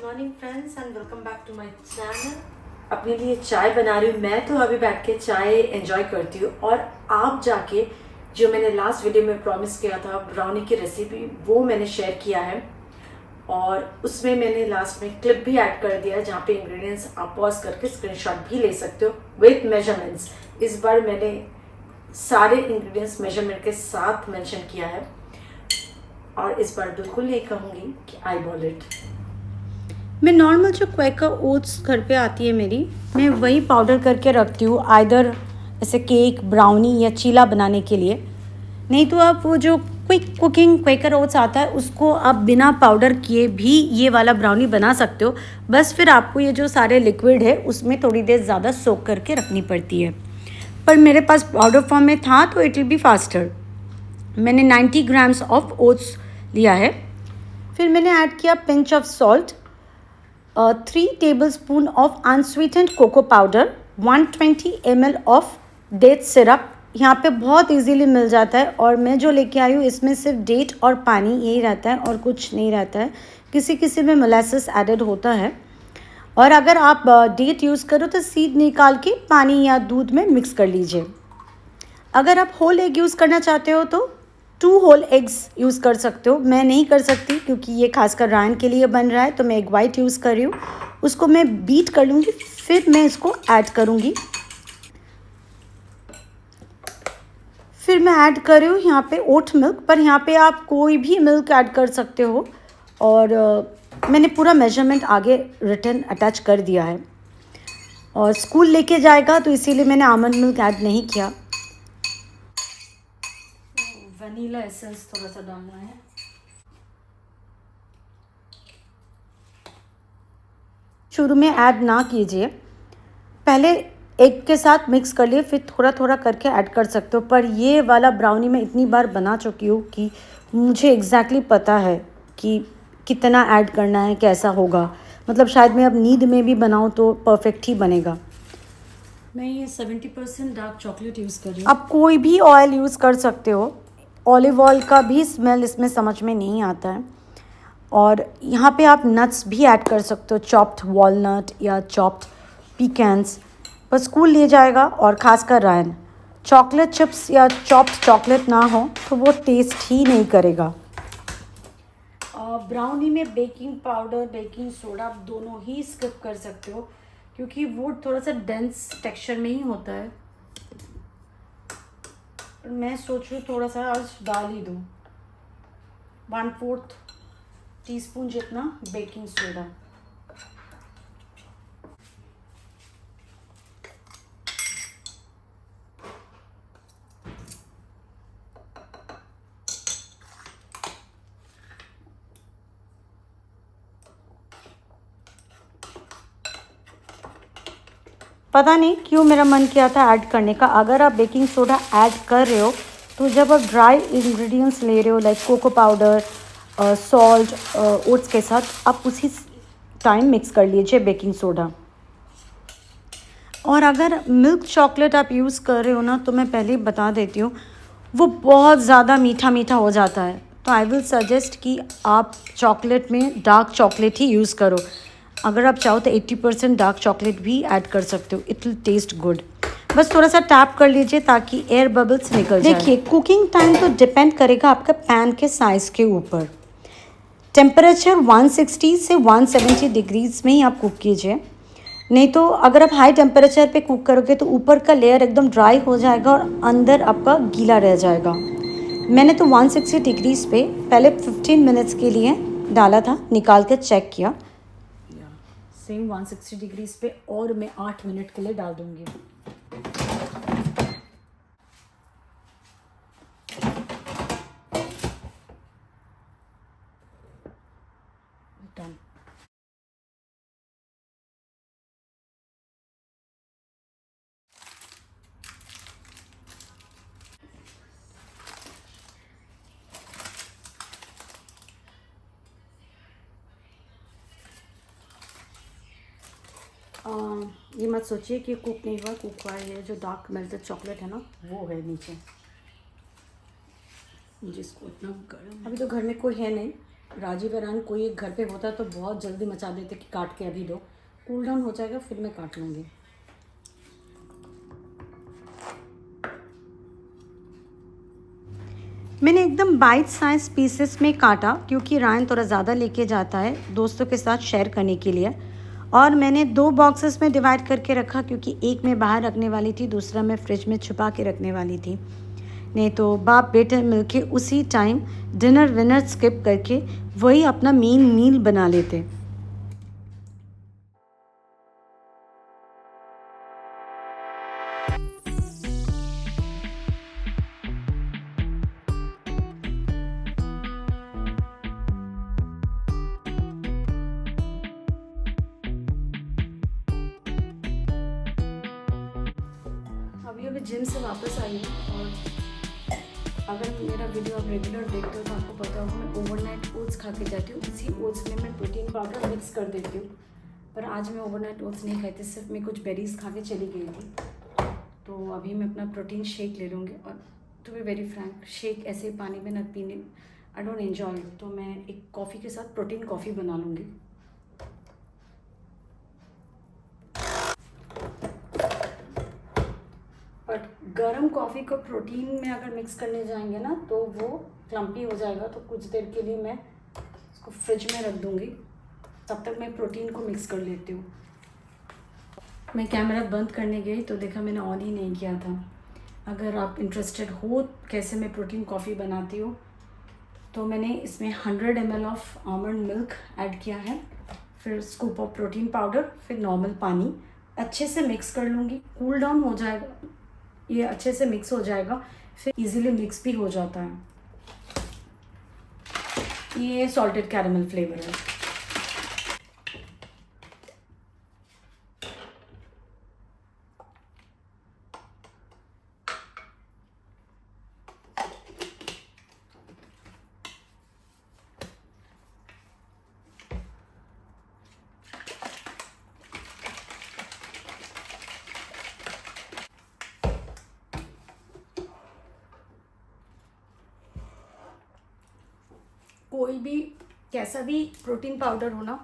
Morning friends and welcome back to my channel. अपने लिए चाय बना रही हूँ। मैं तो अभी बैठ के चाय एंजॉय करती हूँ और आप जाके जो मैंने लास्ट वीडियो में प्रॉमिस किया था ब्राउनी की रेसिपी वो मैंने शेयर किया है और उसमें मैंने लास्ट में क्लिप भी ऐड कर दिया है जहाँ पे इंग्रेडिएंट्स आप पॉज करके स्क्रीनशॉट भी ले सकते हो विथ मेजरमेंट्स। इस बार मैंने सारे इंग्रेडिएंट्स मेजरमेंट के साथ मेंशन किया है और इस बार बिल्कुल नहीं कहूँगी कि आई बॉल इट। मैं नॉर्मल जो क्वेकर ओट्स घर पे आती है मेरी, मैं वही पाउडर करके रखती हूँ आइदर ऐसे केक ब्राउनी या चीला बनाने के लिए। नहीं तो आप वो जो क्विक कुकिंग क्वेकर ओट्स आता है उसको आप बिना पाउडर किए भी ये वाला ब्राउनी बना सकते हो। बस फिर आपको ये जो सारे लिक्विड है उसमें थोड़ी देर ज़्यादा सोक करके रखनी पड़ती है, पर मेरे पास पाउडर फॉर्म में था तो इट विल बी फास्टर। मैंने 90 ग्राम्स ऑफ ओट्स लिया है। फिर मैंने ऐड किया pinch of salt, 3 tablespoon of unsweetened cocoa powder, 120 ml of date syrup. यहाँ पे बहुत इजीली मिल जाता है और मैं जो लेके आई हूँ इसमें सिर्फ डेट और पानी यही रहता है और कुछ नहीं रहता है। किसी किसी में मोलासेस एडेड होता है और अगर आप डेट यूज़ करो तो सीड निकाल के पानी या दूध में मिक्स कर लीजिए। अगर आप होल एग यूज़ करना चाहते हो तो 2 होल एग्स यूज़ कर सकते हो। मैं नहीं कर सकती क्योंकि ये खासकर रायन के लिए बन रहा है, तो मैं एग वाइट यूज़ कर रही हूँ। उसको मैं बीट कर लूँगी, फिर मैं इसको ऐड करूँगी। फिर मैं ऐड कर रही हूँ यहाँ पे ओट मिल्क, पर यहाँ पे आप कोई भी मिल्क ऐड कर सकते हो और मैंने पूरा मेजरमेंट आगे रिटन अटैच कर दिया है। और स्कूल लेके जाएगा तो इसीलिए मैंने आमंड मिल्क ऐड नहीं किया। वनीला एसेंस थोड़ा सा डालना है। शुरू में ऐड ना कीजिए, पहले एग के साथ मिक्स कर लिए फिर थोड़ा थोड़ा करके ऐड कर सकते हो। पर ये वाला ब्राउनी मैं इतनी बार बना चुकी हूँ कि मुझे एग्जैक्टली पता है कि कितना ऐड करना है, कैसा होगा। मतलब शायद मैं अब नींद में भी बनाऊँ तो परफेक्ट ही बनेगा। मैं ये 70% डार्क चॉकलेट यूज़ कर रही हूँ। आप कोई भी ऑयल यूज़ कर सकते हो, ऑलिव ऑयल का भी स्मेल इसमें समझ में नहीं आता है। और यहाँ पे आप नट्स भी ऐड कर सकते हो, चॉप्ड वॉलनट या चॉप्ड पीकैन्स। पर स्कूल ले जाएगा और ख़ासकर रायन, चॉकलेट चिप्स या चॉप्ड चॉकलेट ना हो तो वो टेस्ट ही नहीं करेगा। ब्राउनी में बेकिंग पाउडर बेकिंग सोडा आप दोनों ही स्किप कर सकते हो क्योंकि वो थोड़ा सा डेंस टेक्सचर में ही होता है। मैं सोच रही हूँ थोड़ा सा आज डाल ही दूँ, 1/4 टीस्पून जितना बेकिंग सोडा। पता नहीं क्यों मेरा मन किया था ऐड करने का। अगर आप बेकिंग सोडा ऐड कर रहे हो तो जब आप ड्राई इंग्रेडिएंट्स ले रहे हो like cocoa powder, salt, oats के साथ, आप उसी टाइम मिक्स कर लीजिए बेकिंग सोडा। और अगर मिल्क चॉकलेट आप यूज़ कर रहे हो ना, तो मैं पहले ही बता देती हूँ वो बहुत ज़्यादा मीठा मीठा हो जाता है। तो आई विल सजेस्ट कि आप चॉकलेट में डार्क चॉकलेट ही यूज़ करो। अगर आप चाहो तो 80% डार्क चॉकलेट भी ऐड कर सकते हो, इट विल टेस्ट गुड। बस थोड़ा सा टैप कर लीजिए ताकि एयर बबल्स निकल जाए। देखिए, कुकिंग टाइम तो डिपेंड करेगा आपका पैन के साइज़ के ऊपर। टेम्परेचर 160 से 170 डिग्रीज में ही आप कुक कीजिए। नहीं तो अगर आप हाई टेम्परेचर पे कुक करोगे तो ऊपर का लेयर एकदम ड्राई हो जाएगा और अंदर आपका गीला रह जाएगा। मैंने तो 160 डिग्रीज पे पहले 15 मिनट्स के लिए डाला था, निकाल के चेक किया। सेम 160 डिग्रीज पे और मैं 8 मिनट के लिए डाल दूंगी। डन। ये मत सोचिए कि कुक नहीं हुआ, कुक हुआ है। जो डार्क मेल्टेड चॉकलेट है ना वो है नीचे। जिसको इतना गर्म, अभी तो घर में कोई है नहीं राजीव ईरान कोई एक घर पे होता तो बहुत जल्दी मचा देते कि काट के अभी दो, कूल डाउन हो जाएगा फिर मैं काट लूँगी। मैंने एकदम बाइट साइज पीसेस में काटा क्योंकि रायन थोड़ा ज़्यादा लेके जाता है दोस्तों के साथ शेयर करने के लिए, और मैंने 2 बॉक्सेस में डिवाइड करके रखा क्योंकि एक मैं बाहर रखने वाली थी, दूसरा मैं फ्रिज में छुपा के रखने वाली थी। नहीं तो बाप बेटे मिलके उसी टाइम डिनर विनर स्किप करके वही अपना मेन मील बना लेते। अभी जिम से वापस आई हूँ, और अगर मेरा वीडियो आप रेगुलर देखते हो तो आपको पता होगा मैं ओवरनाइट ओट्स खा के जाती हूँ। इसी ओट्स में मैं प्रोटीन पाउडर मिक्स कर देती हूँ, पर आज मैं ओवरनाइट ओट्स नहीं खाई थी, सिर्फ मैं कुछ बेरीज खा के चली गई थी। तो अभी मैं अपना प्रोटीन शेक ले लूँगी, और to be very frank shake ऐसे पानी में न पीने आई डोंट एन्जॉय, तो मैं एक कॉफ़ी के साथ प्रोटीन कॉफ़ी बना लूँगी। बट गर्म कॉफ़ी को प्रोटीन में अगर मिक्स करने जाएंगे ना तो वो क्लम्पी हो जाएगा, तो कुछ देर के लिए मैं उसको फ्रिज में रख दूँगी, तब तक मैं प्रोटीन को मिक्स कर लेती हूँ। मैं कैमरा बंद करने गई तो देखा मैंने ऑन ही नहीं किया था। अगर आप इंटरेस्टेड हो कैसे मैं प्रोटीन कॉफ़ी बनाती हूँ तो मैंने इसमें 100 ml of almond milk add किया है, फिर स्कूप ऑफ प्रोटीन पाउडर, फिर नॉर्मल पानी, अच्छे से मिक्स कर लूँगी। कूल डाउन हो जाएगा, ये अच्छे से मिक्स हो जाएगा, फिर इजीली मिक्स भी हो जाता है। ये सॉल्टेड कैरेमल फ्लेवर है। कोई भी कैसा भी प्रोटीन पाउडर हो ना,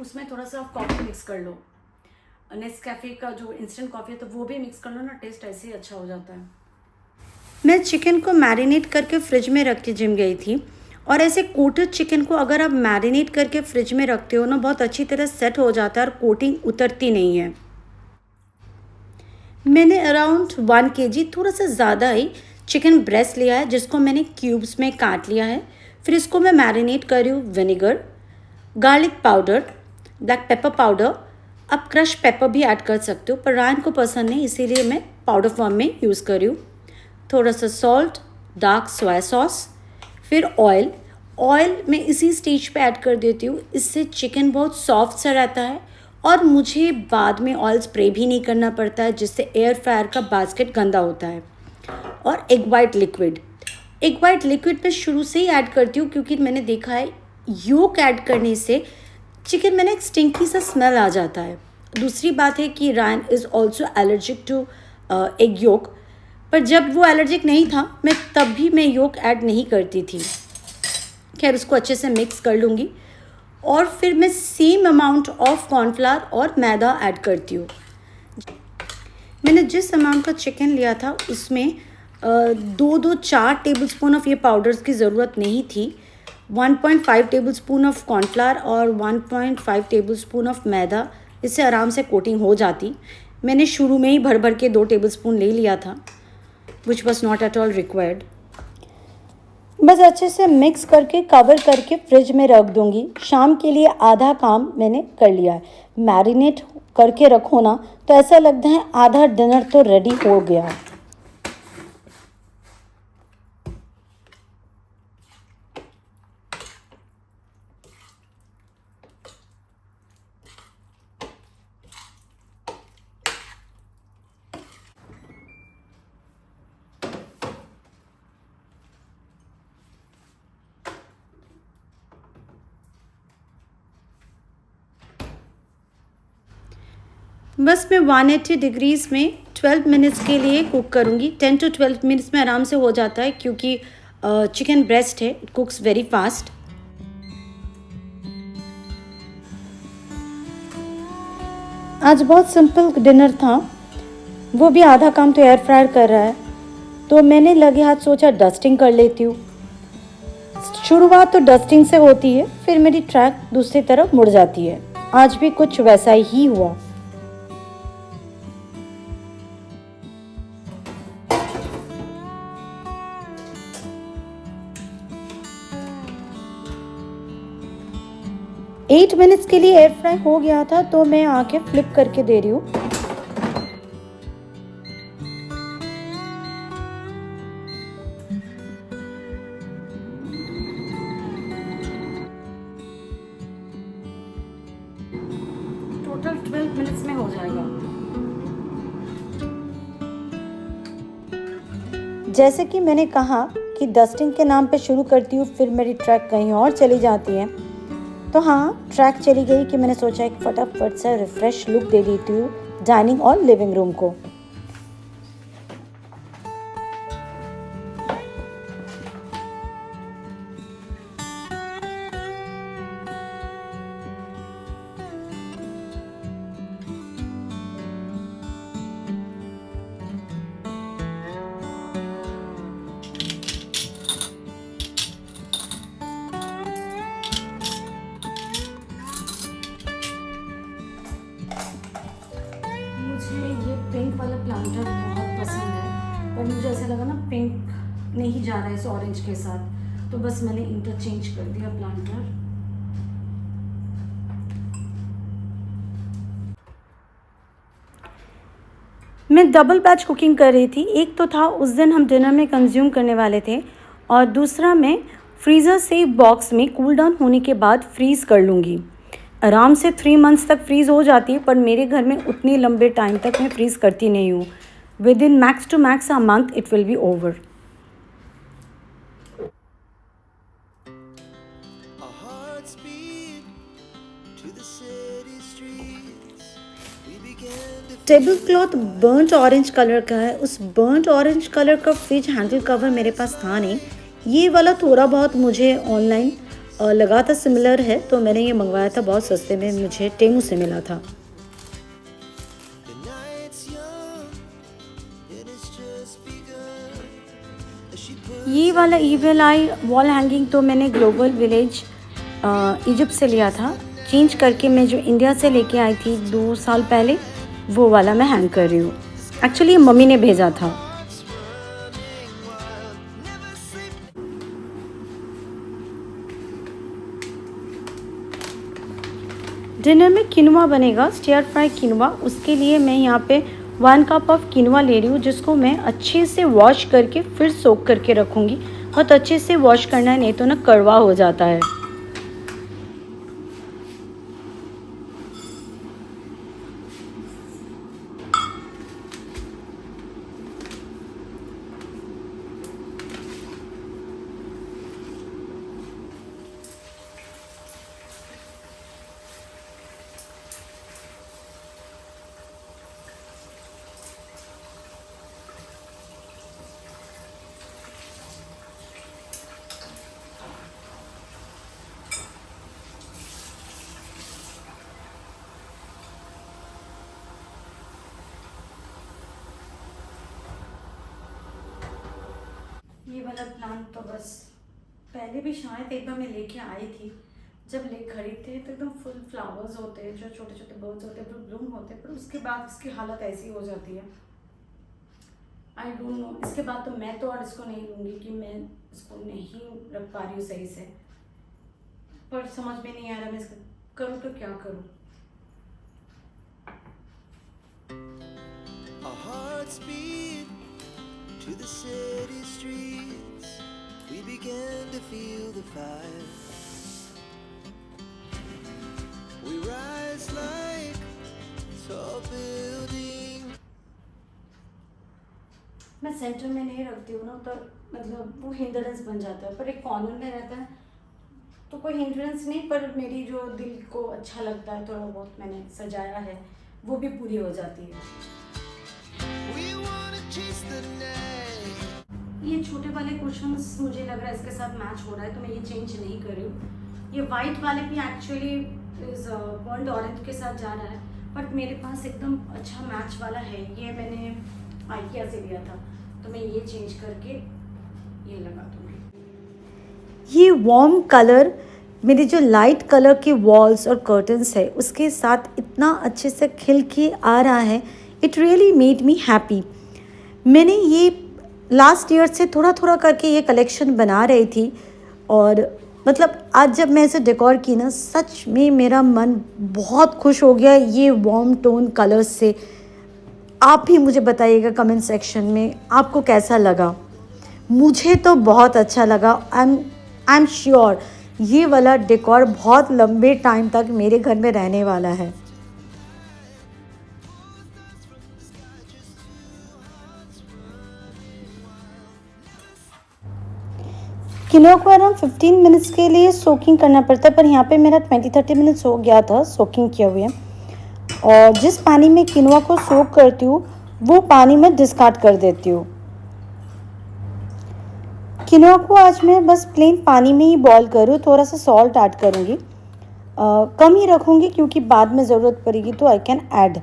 उसमें थोड़ा सा कॉफ़ी मिक्स कर लो। नेस्कैफ़े का जो इंस्टेंट कॉफ़ी है तो वो भी मिक्स कर लो ना, टेस्ट ऐसे ही अच्छा हो जाता है। मैं चिकन को मैरिनेट करके फ्रिज में रख के जिम गई थी, और ऐसे कोटेड चिकन को अगर आप मैरिनेट करके फ्रिज में रखते हो ना बहुत अच्छी तरह सेट हो जाता है और कोटिंग उतरती नहीं है। मैंने अराउंड 1 kg थोड़ा सा ज़्यादा ही चिकन ब्रेस्ट लिया है, जिसको मैंने क्यूब्स में काट लिया है। फिर इसको मैं मैरिनेट कर रही हूँ vinegar, garlic powder, black pepper powder, आप क्रश पेपर भी ऐड कर सकते हो, पर रायन को पसंद नहीं इसीलिए मैं पाउडर फॉर्म में यूज़ कर रही हूँ। थोड़ा सा सॉल्ट, डार्क सोया सॉस, फिर ऑयल मैं इसी स्टेज पे ऐड कर देती हूँ, इससे चिकन बहुत सॉफ्ट सा रहता है और मुझे बाद में ऑयल स्प्रे भी नहीं करना पड़ता है, जिससे एयर फ्रायर का बास्केट गंदा होता है। और एग वाइट लिक्विड मैं शुरू से ही ऐड करती हूँ क्योंकि मैंने देखा है योक ऐड करने से चिकन में ना एक स्टिंकी सा स्मेल आ जाता है। दूसरी बात है कि Ryan is also allergic to egg yolk, पर जब वो एलर्जिक नहीं था मैं तब भी मैं योक ऐड नहीं करती थी। खैर उसको अच्छे से मिक्स कर लूँगी, और फिर मैं सेम अमाउंट ऑफ कॉर्नफ्लावर और मैदा ऐड करती हूँ। मैंने जिस अमाउंट का चिकन लिया था उसमें 4 टेबलस्पून ऑफ ये पाउडर्स की ज़रूरत नहीं थी। 1.5 टेबलस्पून ऑफ कॉर्नफ्लावर और 1.5 टेबलस्पून ऑफ मैदा, इससे आराम से कोटिंग हो जाती। मैंने शुरू में ही भर भर के 2 टेबलस्पून ले लिया था, which was not at all required. बस अच्छे से मिक्स करके कवर करके फ्रिज में रख दूंगी। शाम के लिए आधा काम मैंने कर लिया है। मैरिनेट करके रखो ना तो ऐसा लगता है आधा डिनर तो रेडी हो गया। बस मैं 180 डिग्रीज़ में 12 मिनट्स के लिए कुक करूँगी। 10 to 12 मिनट्स में आराम से हो जाता है क्योंकि चिकन ब्रेस्ट है, इट कुक्स वेरी फास्ट। आज बहुत सिंपल डिनर था, वो भी आधा काम तो एयर फ्रायर कर रहा है, तो मैंने लगे हाथ सोचा डस्टिंग कर लेती हूँ। शुरुआत तो डस्टिंग से होती है, फिर मेरी ट्रैक दूसरी तरफ मुड़ जाती है। आज भी कुछ वैसा ही हुआ। एट मिनट्स के लिए एयर फ्राई हो गया था, तो मैं आके फ्लिप करके दे रही हूँ। टोटल 12 मिनट्स में हो जाएगा। जैसे कि मैंने कहा कि डस्टिंग के नाम पे शुरू करती हूँ, फिर मेरी ट्रैक कहीं और चली जाती है। तो हाँ, ट्रैक चली गई कि मैंने सोचा एक फटाफट से रिफ्रेश लुक दे देती हूँ डाइनिंग और लिविंग रूम को। मुझे ये पिंक वाला प्लांटर बहुत पसंद है, पर मुझे ऐसा लगा ना पिंक नहीं जा रहा है इस ऑरेंज के साथ, तो बस मैंने इंटरचेंज कर दिया प्लांटर। मैं डबल बैच कुकिंग कर रही थी। एक तो था उस दिन हम डिनर में कंज्यूम करने वाले थे, और दूसरा मैं फ्रीज़र से बॉक्स में कूल डाउन होने के बाद फ्रीज़ कर लूँगी। आराम से 3 मंथ्स तक फ्रीज़ हो जाती है, पर मेरे घर में उतनी लंबे टाइम तक मैं फ्रीज़ करती नहीं हूँ। Within max to max a month it will be over. Table cloth burnt orange colour का है। उस बर्न्ट ऑरेंज कलर का फ्रिज हैंडल कवर मेरे पास था नहीं। ये वाला थोड़ा बहुत मुझे ऑनलाइन लगा था सिमिलर है, तो मैंने ये मंगवाया था बहुत सस्ते में, मुझे टेमू से मिला था। ये वाला ईविल आई वॉल हैंगिंग तो मैंने ग्लोबल विलेज इजिप्ट से लिया था। चेंज करके मैं जो इंडिया से लेके आई थी 2 साल पहले, वो वाला मैं हैंग कर रही हूँ। एक्चुअली मम्मी ने भेजा था। डिनर में किनुआ बनेगा, स्टियर फ्राई किनुआ। उसके लिए मैं यहाँ पे 1 कप ऑफ किनुआ ले रही हूँ, जिसको मैं अच्छे से वॉश करके फिर सोक करके रखूँगी। बहुत अच्छे से वॉश करना है, नहीं तो ना कड़वा हो जाता है। ये वाला प्लांट तो बस पहले भी शायद एक बार मैं लेके आई थी, जब ले खरीदते हैं तो एकदम फुल फ्लावर्स होते हैं, जो छोटे छोटे बर्ड्स होते हैं, जो ब्लूम होते हैं, पर उसके बाद इसकी हालत ऐसी हो जाती है। आई डोंट नो, इसके बाद तो मैं तो और इसको नहीं लूँगी कि मैं इसको नहीं रख पा रही हूँ सही से, पर समझ में नहीं आ रहा मैं इसका करूँ तो क्या करूँ। To the city streets, we began to feel the fire. We rise like tall buildings. मैं सेंटर में नहीं रखती हूँ ना, तो मतलब वो हिंड्रेंस बन जाता है, पर एक कॉर्नर में रहता है तो कोई हिंड्रेंस नहीं, पर मेरी जो दिल को अच्छा लगता है थोड़ा बहुत मैंने सजाया है, वो भी पूरी हो जाती है। We wanna chase the night. ये छोटे वाले कुशन्स मुझे लग रहा है इसके साथ मैच हो रहा है, तो मैं ये चेंज नहीं कर रही हूँ। ये वाइट वाले भी एक्चुअली इस बर्न्ड ऑरेंज के साथ जा रहा है, बट मेरे पास एकदम अच्छा मैच वाला है। ये मैंने आइकिया से लिया था, तो मैं ये चेंज करके ये लगा दूँगी। ये वार्म कलर मेरे जो लाइट कलर के वॉल्स और कर्टन्स है उसके साथ इतना अच्छे से खिल के आ रहा है, it really made me happy. मैंने ये लास्ट ईयर से थोड़ा थोड़ा करके ये कलेक्शन बना रही थी, और मतलब आज जब मैं इसे डेकोर की ना, सच में मेरा मन बहुत खुश हो गया ये वार्म टोन कलर्स से। आप भी मुझे बताइएगा कमेंट सेक्शन में आपको कैसा लगा। मुझे तो बहुत अच्छा लगा। आई एम श्योर ये वाला डेकोर बहुत लंबे टाइम तक मेरे घर में रहने वाला है। किलो को अराउंड 15 मिनट्स के लिए सोकिंग करना पड़ता है, पर यहाँ पे मेरा 20-30 मिनट्स हो गया था सोकिंग किए हुए। और जिस पानी में किनोआ को सोक करती हूँ वो पानी में डिस्कार्ड कर देती हूँ। किनोआ को आज मैं बस प्लेन पानी में ही बॉईल करूँ, थोड़ा सा सॉल्ट ऐड करूँगी, कम ही रखूँगी क्योंकि बाद में ज़रूरत पड़ेगी तो आई कैन ऐड।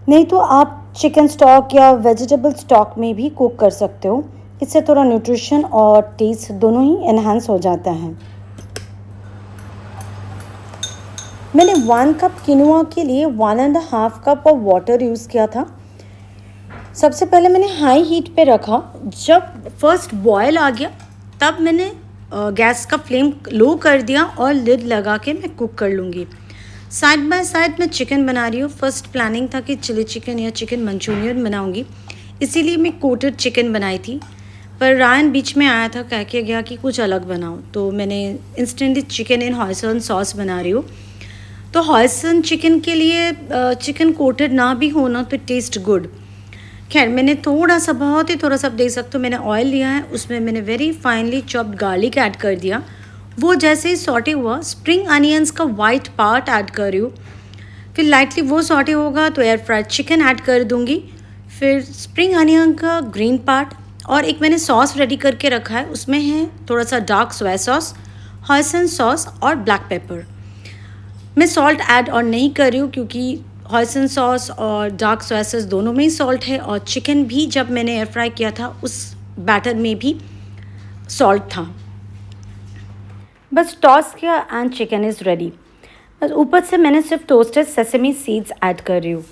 नहीं तो आप चिकन स्टॉक या वेजिटेबल स्टॉक में भी कुक कर सकते हो, इससे थोड़ा न्यूट्रिशन और टेस्ट दोनों ही एनहांस हो जाता है। मैंने 1 कप किनोआ के लिए 1.5 कप ऑफ वाटर यूज़ किया था। सबसे पहले मैंने हाई हीट पे रखा, जब फर्स्ट बॉयल आ गया तब मैंने गैस का फ्लेम लो कर दिया और लिड लगा के मैं कुक कर लूँगी। साइड बाय साइड मैं चिकन बना रही हूँ। फर्स्ट प्लानिंग था कि चिली चिकन या चिकन मंचूरियन बनाऊँगी, इसीलिए मैं कोटेड चिकन बनाई थी, पर रायन बीच में आया था, कह के गया कि कुछ अलग बनाओ, तो मैंने instantly chicken in hoisin sauce बना रही हूँ। तो हॉयसन चिकन के लिए चिकन कोटेड ना भी हो ना तो टेस्ट गुड। खैर मैंने थोड़ा सा, बहुत ही थोड़ा सा, आप देख सकते हो मैंने ऑयल लिया है, उसमें मैंने very finally chopped garlic add कर दिया। वो जैसे ही सॉटे हुआ, स्प्रिंग अनियंस का वाइट पार्ट ऐड कर रही हूँ। फिर लाइटली वो सॉटे होगा तो एयर फ्राइड चिकन ऐड कर दूँगी, फिर स्प्रिंग अनियन का ग्रीन पार्ट, और एक मैंने सॉस रेडी करके रखा है, उसमें है थोड़ा सा dark soya sauce, Huijsen sauce और ब्लैक पेपर। मैं सॉल्ट ऐड और नहीं कर रही हूँ क्योंकि हॉयसन सॉस और डार्क सोया सॉस दोनों में ही सॉल्ट है, और चिकन भी जब मैंने एयर फ्राई किया था उस बैटर में भी सॉल्ट था। बस टॉस किया एंड चिकन इज़ रेडी। बस ऊपर से मैंने सिर्फ टोस्टेड सेसमी सीड्स ऐड कर रही हूँ।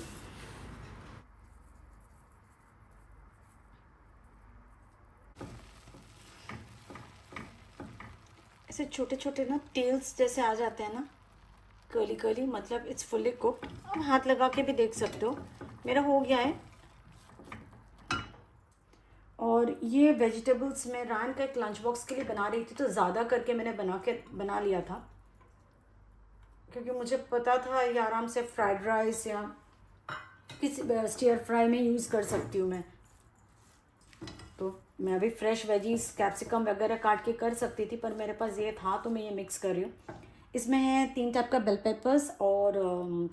ऐसे छोटे छोटे ना टेल्स जैसे आ जाते हैं ना, कर्ली कर्ली, मतलब इट्स फुल्ली कुक्ड। अब हाथ लगा के भी देख सकते हो मेरा हो गया है। और ये वेजिटेबल्स मैं रायन का एक लंच बॉक्स के लिए बना रही थी, तो ज़्यादा करके मैंने बना लिया था क्योंकि मुझे पता था ये आराम से फ्राइड राइस या किसी स्टीयर फ्राई में यूज़ कर सकती हूँ मैं। तो मैं अभी फ्रेश वेजीज कैप्सिकम वगैरह काट के कर सकती थी, पर मेरे पास ये था तो मैं ये मिक्स कर रही हूँ। इसमें है 3 टाइप का बेल पेपर्स और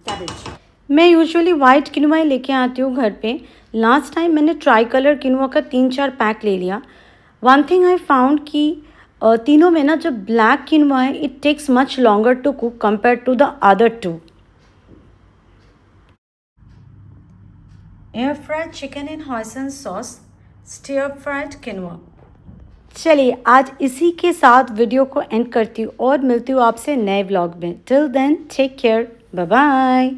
कैबेज। मैं यूजुअली वाइट किनोआ लेके आती हूँ घर पे। लास्ट टाइम मैंने ट्राई कलर किनोआ का 3-4 पैक ले लिया। वन थिंग आई फाउंड कि तीनों में ना जो ब्लैक किनोआ है it takes much longer to cook compare to the other 2। Air fried chicken in hoisin sauce, stir fried quinoa. चलिए आज इसी के साथ वीडियो को एंड करती हूँ और मिलती हूँ आपसे नए व्लॉग में। Till then take care, bye bye.